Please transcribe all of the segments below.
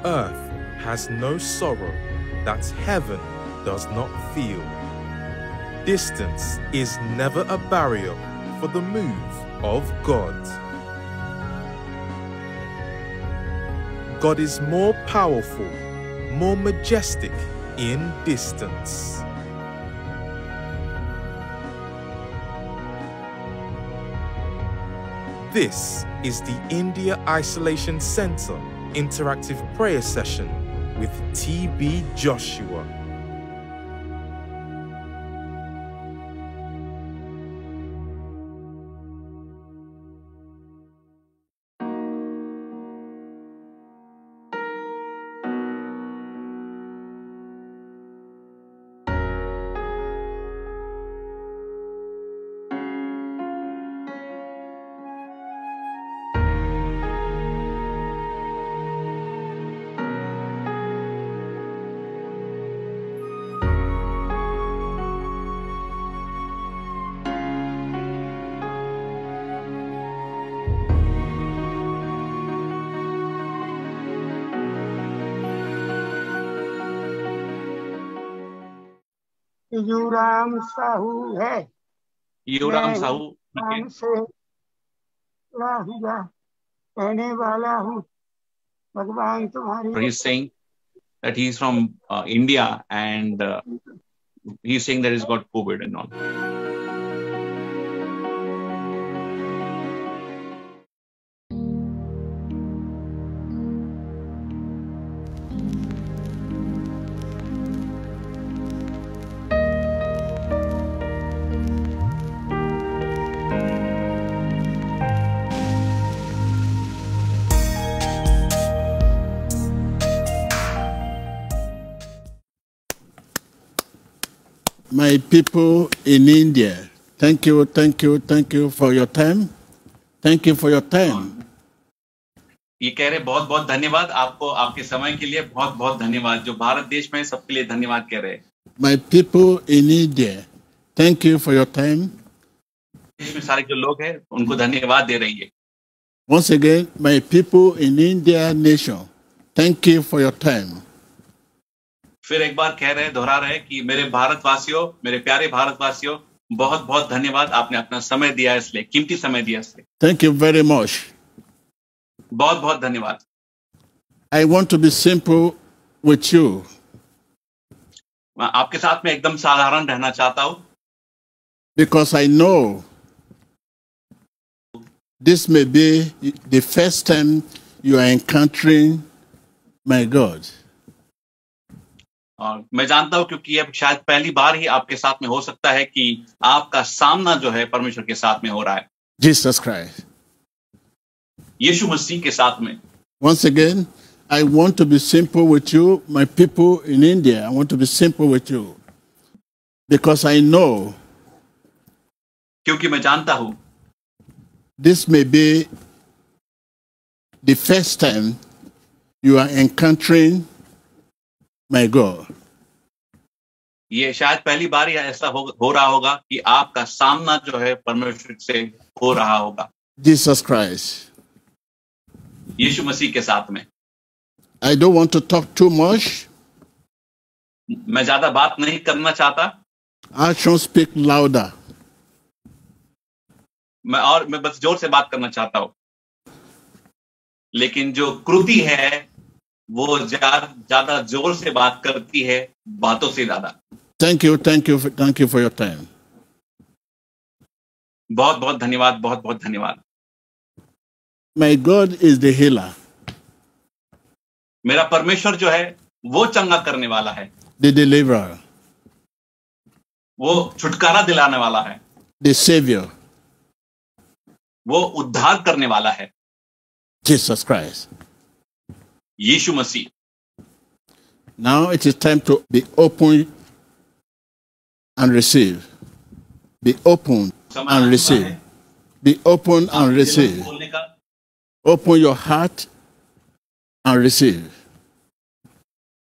earth has no sorrow that heaven does not feel. Distance is never a barrier for the move of God. God is more powerful, more majestic in distance. This is the India Isolation Center interactive prayer session with TB Joshua. युवराम Sahu है। युवराम साहू नाम से हुआ कहने वाला हूँ, भगवान तुम्हारी। he's saying that he's from India and he's saying that he's got COVID and all. My people in India, thank you for your time. Thank you for your time. ये कह रहे बहुत बहुत धन्यवाद आपको, आपके समय के लिए बहुत बहुत धन्यवाद। जो भारत देश में सबके लिए धन्यवाद कह रहे। My people in India, thank you for your time. देश में सारे जो लोग हैं उनको धन्यवाद दे रही है। Once again, my people in India nation, thank you for your time. फिर एक बार कह रहे, दोहरा रहे कि मेरे भारतवासियों, मेरे प्यारे भारतवासियों, बहुत बहुत धन्यवाद, आपने अपना समय दिया इसलिए, कीमती समय दिया इसलिए। Thank you very much. बहुत बहुत धन्यवाद। I want to be simple with you. मैं आपके साथ में एकदम साधारण रहना चाहता हूँ। Because I know this may be the first time you are encountering my God. और मैं जानता हूं क्योंकि अब शायद पहली बार ही आपके साथ में हो सकता है कि आपका सामना जो है परमेश्वर के साथ में हो रहा है। Jesus Christ. यीशु मसीह के साथ में। Once again, I want to be simple with you, my people in India. I want to be simple with you. Because I know क्योंकि मैं जानता हूं this may be the first time you are encountering my God. ये शायद पहली बार ही ऐसा हो रहा होगा कि आपका सामना जो है परमेश्वर से हो रहा होगा। Jesus Christ. यीशु मसीह के साथ में। I don't want to talk too much. मैं ज्यादा बात नहीं करना चाहता। Actions speak louder. मैं बस जोर से बात करना चाहता हूँ, लेकिन जो कृति है वो ज्यादा जोर से बात करती है बातों से ज्यादा। Thank you for your time. बहुत बहुत धन्यवाद, बहुत बहुत धन्यवाद। My God is the healer. मेरा परमेश्वर जो है वो चंगा करने वाला है। The deliverer. वो छुटकारा दिलाने वाला है। The savior. वो उद्धार करने वाला है। Jesus Christ. Yeshu Masih. Now it is time to be open and receive. Be open and receive. Be open and receive. Open your heart and receive.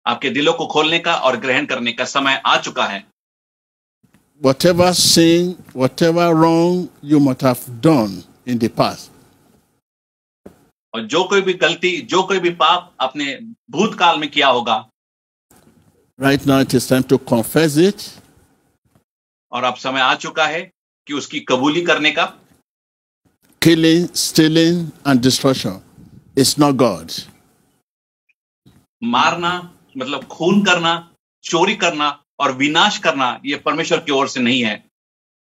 आपके दिलों को खोलने का और ग्रहण करने का समय आ चुका है। Whatever sin, whatever wrong you might have done in the past. और जो कोई भी गलती, जो कोई भी पाप अपने भूतकाल में किया होगा, right now it is time to confess it. और अब समय आ चुका है कि उसकी कबूली करने का. Killing, stealing, and destruction is not God. मारना मतलब खून करना, चोरी करना और विनाश करना, ये परमेश्वर की ओर से नहीं है.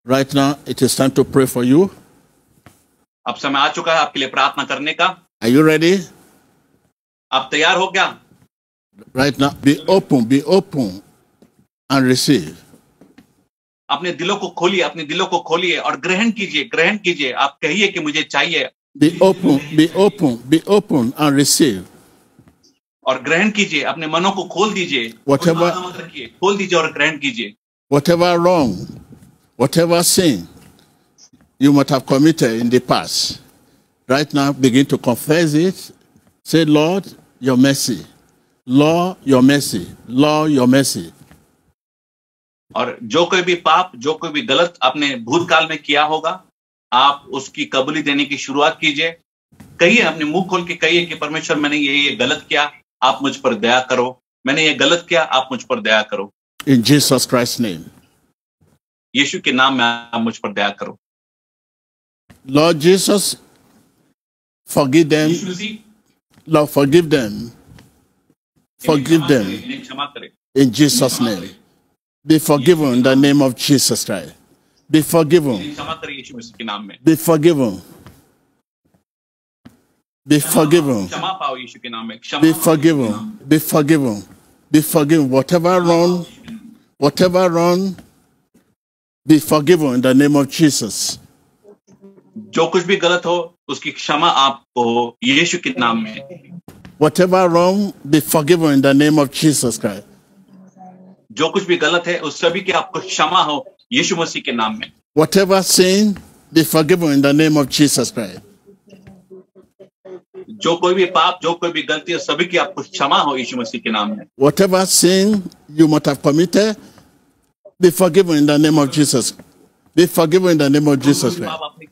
Right now it is time to pray for you. अब समय आ चुका है आपके लिए प्रार्थना करने का. Are you ready? आप तैयार हो क्या? Right now, be open and receive. अपने दिलों को खोलिए, अपने दिलों को खोलिए और ग्रहण कीजिए, ग्रहण कीजिए. आप कहिए कि मुझे चाहिए. Be open and receive. और ग्रहण कीजिए, अपने मनों को खोल दीजिए. Whatever, मत रखिए, खोल दीजिए और ग्रहण कीजिए. whatever wrong, whatever sin you might have committed in the past, right now begin to confess it. Say, Lord, your mercy. Lord, your mercy. Lord, your mercy. और जो कोई भी पाप, जो कोई भी गलत अपने भूतकाल में किया होगा, आप उसकी कबूली देने की शुरुआत कीजिए. कहिए, अपने मुंह खोल के कहिए कि परमेश्वर मैंने ये गलत किया, आप मुझ पर दया करो. मैंने ये गलत किया, आप मुझ पर दया करो. In Jesus Christ's name. यीशु के नाम में आप मुझ पर दया करो. Lord Jesus, forgive them. Lord, forgive them. Forgive them. क्षमा करें. In Jesus' name. Be forgiven in the name of Jesus Christ. Be forgiven. क्षमा करें यीशु मसीह के नाम में. Be forgiven. Be forgiven. क्षमा पाओ यीशु के नाम में. Be forgiven. Be forgiven. Be forgiven. Whatever wrong, be forgiven in the name of Jesus. जो कुछ भी गलत हो, उसकी क्षमा आपको हो यीशु के नाम में. Whatever wrong, be forgiven in the name of Jesus Christ. जो कुछ भी गलत है, उस सभी की आपको क्षमा हो यीशु मसीह के नाम में. Whatever sin, be forgiven in the name of Jesus Christ. जो कोई भी पाप, जो कोई भी गलती है, सभी की आपको क्षमा हो यीशु मसीह के नाम में. Whatever sin you might have committed, be forgiven in the name of Jesus. Be forgiven in the name of Jesus Christ.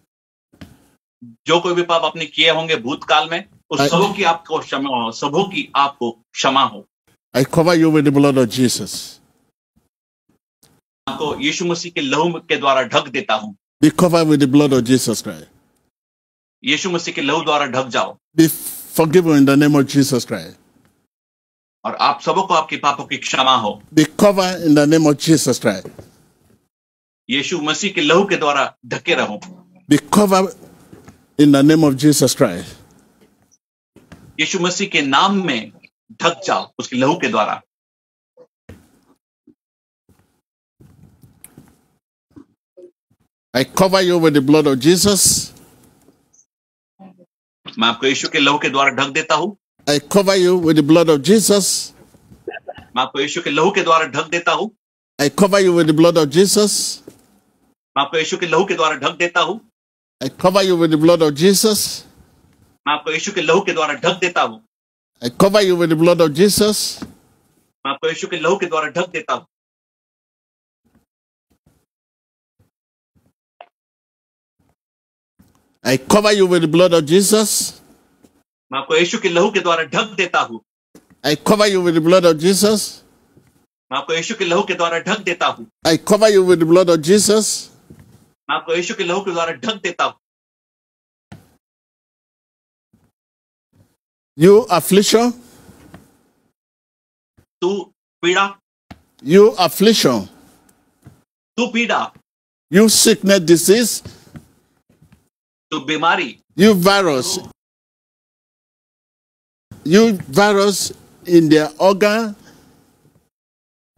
जो कोई भी पाप आपने किए होंगे भूतकाल में, उस सबों की आपको क्षमा हो, सबों की आपको क्षमा हो. I cover you with the blood of Jesus. आपको यीशु मसीह के लहू के द्वारा ढक देता हूं. Be covered with the blood of Jesus Christ. यीशु मसीह के लहू द्वारा ढक जाओ. Be forgiven in the name of Jesus Christ. और आप सबों को आपके पापों की क्षमा हो. Be covered in the name of Jesus Christ. यीशु मसीह के लहू के द्वारा ढके रहो. Be covered in the name of Jesus Christ. यीशु मसीह के नाम में ढक जाओ, उसके लहू के द्वारा. I cover you with the blood of Jesus. मैं आपको यीशु के लहू के द्वारा ढक देता हूं. I cover you with the blood of Jesus. मैं आपको यीशु के लहू के द्वारा ढक देता हूं. I cover you with the blood of Jesus. मैं आपको यीशु के लहू के द्वारा ढक देता हूं. I cover you with the blood of Jesus. मैं आपको यीशु के लहू के द्वारा ढक देता हूं. I cover you with the blood of Jesus. मैं आपको यीशु के लहू के द्वारा ढक देता हूं. I cover you with the blood of Jesus. मैं आपको यीशु के लहू के द्वारा ढक देता हूं. I cover you with the blood of Jesus. मैं आपको यीशु के लहू के द्वारा ढक देता हूं. I cover you with the blood of Jesus. मैं आपको यीशु के लहू के द्वारा ढक देता हूं. You affliction. तू पीड़ा. You affliction. तू पीड़ा. You sickness, disease. तू बीमारी. You virus. You virus in their organ.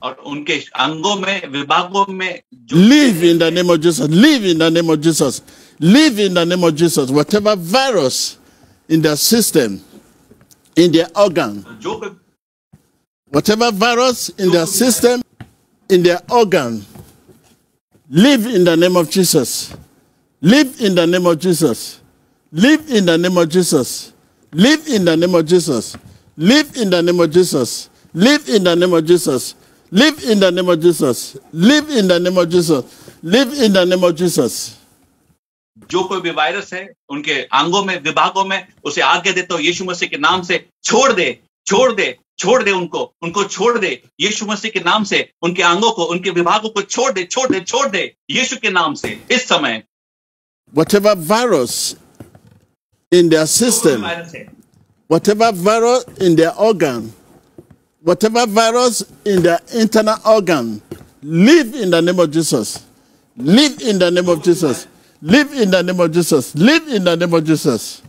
और उनके अंगों में, विभागों में. Live in the name of Jesus. Live in the name of Jesus. Live in the name of Jesus. Whatever virus in their system, in their organ. Whatever virus in their system, in their organ. Live in the name of Jesus. Live in the name of Jesus. Live in the name of Jesus. Live in the name of Jesus. Live in the name of Jesus. Live in the name of Jesus. Live in the name of Jesus. Live in the name of Jesus. Live in the name of Jesus. जो कोई भी virus है उनके अंगों में, विभागों में, उसे आज्ञा देता हूं यीशु मसीह के नाम से, छोड़ दे, छोड़ दे, छोड़ दे उनको छोड़ दे यीशु मसीह के नाम से, उनके अंगों को, उनके विभागों को छोड़ दे, छोड़ दे, छोड़ दे यीशु के नाम से इस समय। Whatever virus in their system, whatever virus in their organ, whatever virus in their internal organ, live in the name of Jesus. Live in the name of Jesus. Live in the name of Jesus. Live in the name of Jesus.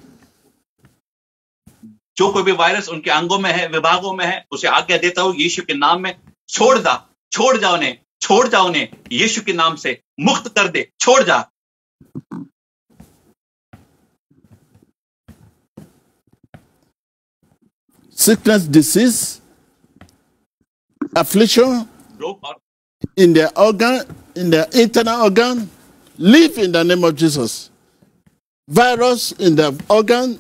जो कोई भी virus उनके अंगों में है, विभागों में है, उसे आज्ञा देता हूं यीशु के नाम में, छोड़ जा उन्हें, छोड़ जा उन्हें यीशु के नाम से, मुक्त कर दे, छोड़ जा। Sickness, disease, affliction in their organ, in their internal organ, live in the name of Jesus. Virus in the organ,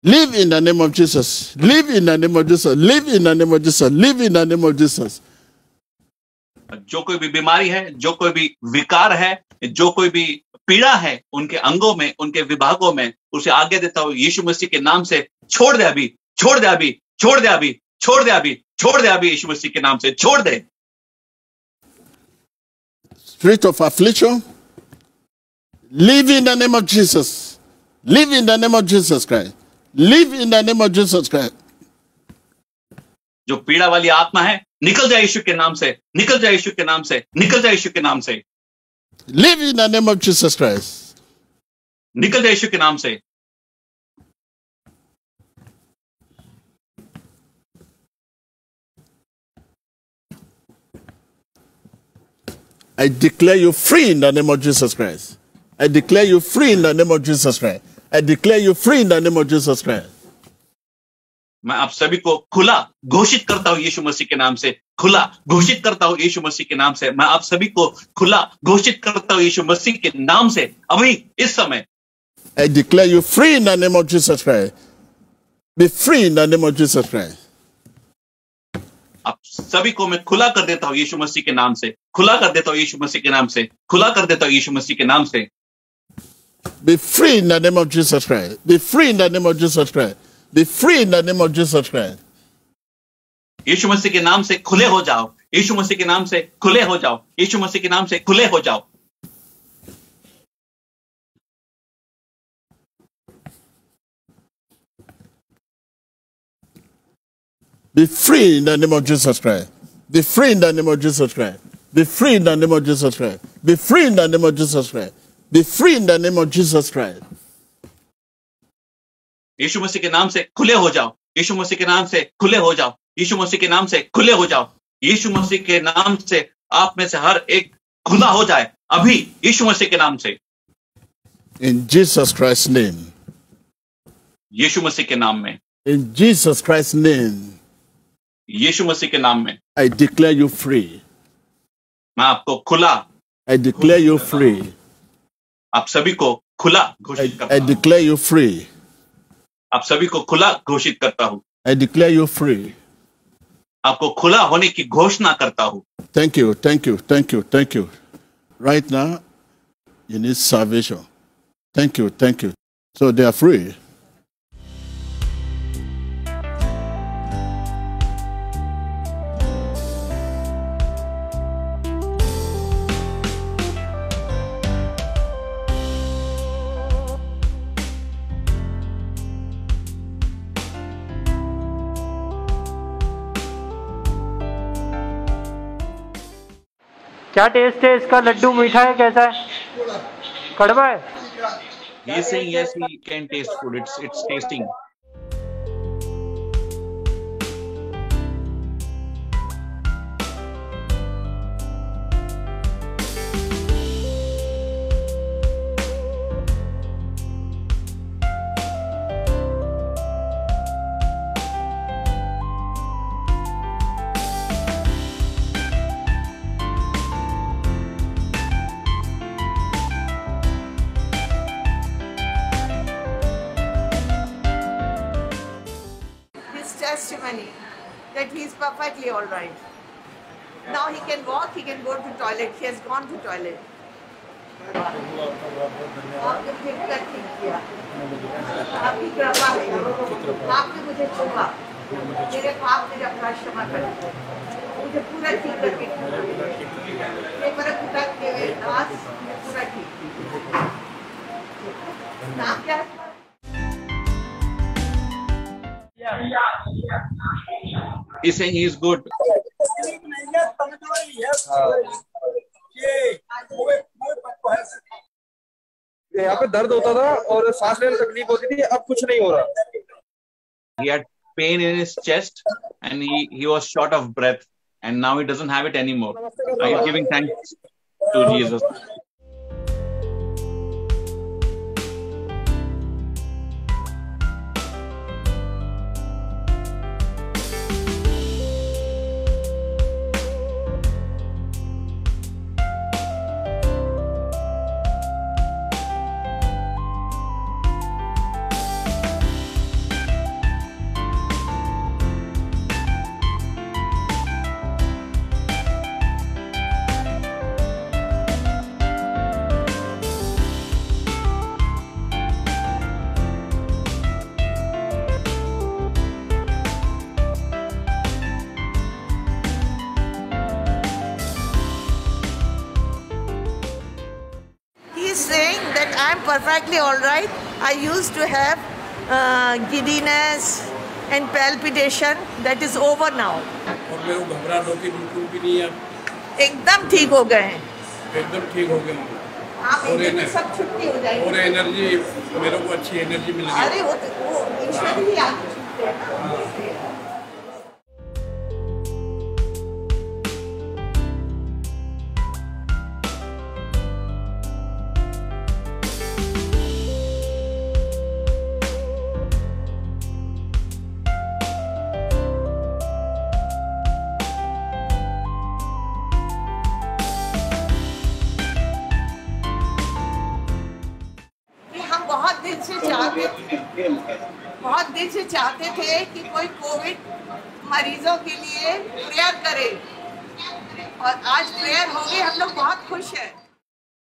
live in the name of Jesus. Live in the name of Jesus. Live in the name of Jesus. Live in the name of Jesus. जो कोई भी बीमारी है, जो कोई भी विकार है, जो कोई भी पीड़ा है उनके अंगों में, उनके विभागों में, उसे आज्ञा देता हूं यीशु मसीह के नाम से, छोड़ दे अभी, छोड़ दे अभी, छोड़ दे अभी, छोड़ दे अभी, छोड़ दे अभी यीशु मसीह के नाम से, छोड़ दे। Spirit of affliction, live in the name of Jesus. Live in the name of Jesus Christ. Live in the name of Jesus Christ. जो पीड़ा वाली आत्मा है, निकल जाए यीशु के नाम से, निकल जाए यीशु के नाम से, निकल जाए यीशु के नाम से। Live in the name of Jesus Christ. निकल जाए यीशु के नाम से। I declare you free in the name of Jesus Christ. I declare you free in the name of Jesus Christ. I declare you free in the name of Jesus Christ. मैं आप सभी को खुला घोषित करता हूं यीशु मसीह के नाम से, खुला घोषित करता हूं यीशु मसीह के नाम से। मैं आप सभी को खुला घोषित करता हूं यीशु मसीह के नाम से अभी इस समय। I declare you free in the name of Jesus Christ. Be free in the name of Jesus Christ. आप सभी को मैं खुला कर देता हूं यीशु मसीह के नाम से, खुला कर देता हूं यीशु मसीह के नाम से, खुला कर देता हूं यीशु मसीह के नाम से। Be free in the name of Jesus Christ. Be free in the name of Jesus Christ. Be free in the name of Jesus Christ. यीशु मसीह के नाम से खुले हो जाओ, यीशु मसीह के नाम से खुले हो जाओ, यीशु मसीह के नाम से खुले हो जाओ। Be free in the name of Jesus Christ. Be free in the name of Jesus Christ. Be free in the name of Jesus Christ. Be free in the name of Jesus Christ. Be free in the name of Jesus Christ. यीशु मसीह के नाम से खुले हो जाओ, यीशु मसीह के नाम से खुले हो जाओ, यीशु मसीह के नाम से खुले हो जाओ, यीशु मसीह के नाम से आप में से हर एक खुला हो जाए अभी यीशु मसीह के नाम से। In Jesus Christ's name. यीशु मसीह के नाम में। In Jesus Christ's name. यीशु मसीह के नाम में। I declare you free. मैं आपको खुला। I declare you free. आप सभी को खुला घोषित करता हूं। I declare you free. आप सभी को खुला घोषित करता हूं। I declare you free. आपको खुला होने की घोषणा करता हूं। Thank you, thank you, thank you, thank you. Right now, you need salvation. Thank you, thank you. So they are free. क्या टेस्ट है इसका? लड्डू मीठा है, कैसा है? कड़वा है? He is saying yes, he can taste food. It's tasting. Testimony that he is perfectly all right. Now he can walk, he can go to toilet. He has gone to toilet. आपने फिर ठीक किया, आपकी कृपा है, आपने मुझे छुआ, मेरे पाप मेरे अपराध क्षमा कर दिए, मुझे पूरा ठीक करके ये मेरे पिता के दास पूरा ठीक। नाम क्या है? He's saying he is good. यहाँ पे दर्द होता था और सांस लेने में तकलीफ होती थी, अब कुछ नहीं हो रहा। He had pain in his chest and he was short of breath, and now he doesn't have it anymore. Are you giving thanks to Jesus? Saying that I am perfectly all right. I used to have giddiness and palpitation. That is over now. और मेरे को घबराहट होती बिल्कुल भी नहीं है। एकदम ठीक हो गए हैं। एकदम ठीक हो गए। और सब छुट्टी हो जाएगी। और एनर्जी, मेरे को अच्छी एनर्जी मिल गई। अरे वो ईश्वर ही आगे छूटते हैं। बहुत दिन से चाहते थे कि कोई कोविड मरीजों के लिए प्रेयर करे और आज प्रेयर हो गई। हम लोग बहुत खुश हैं।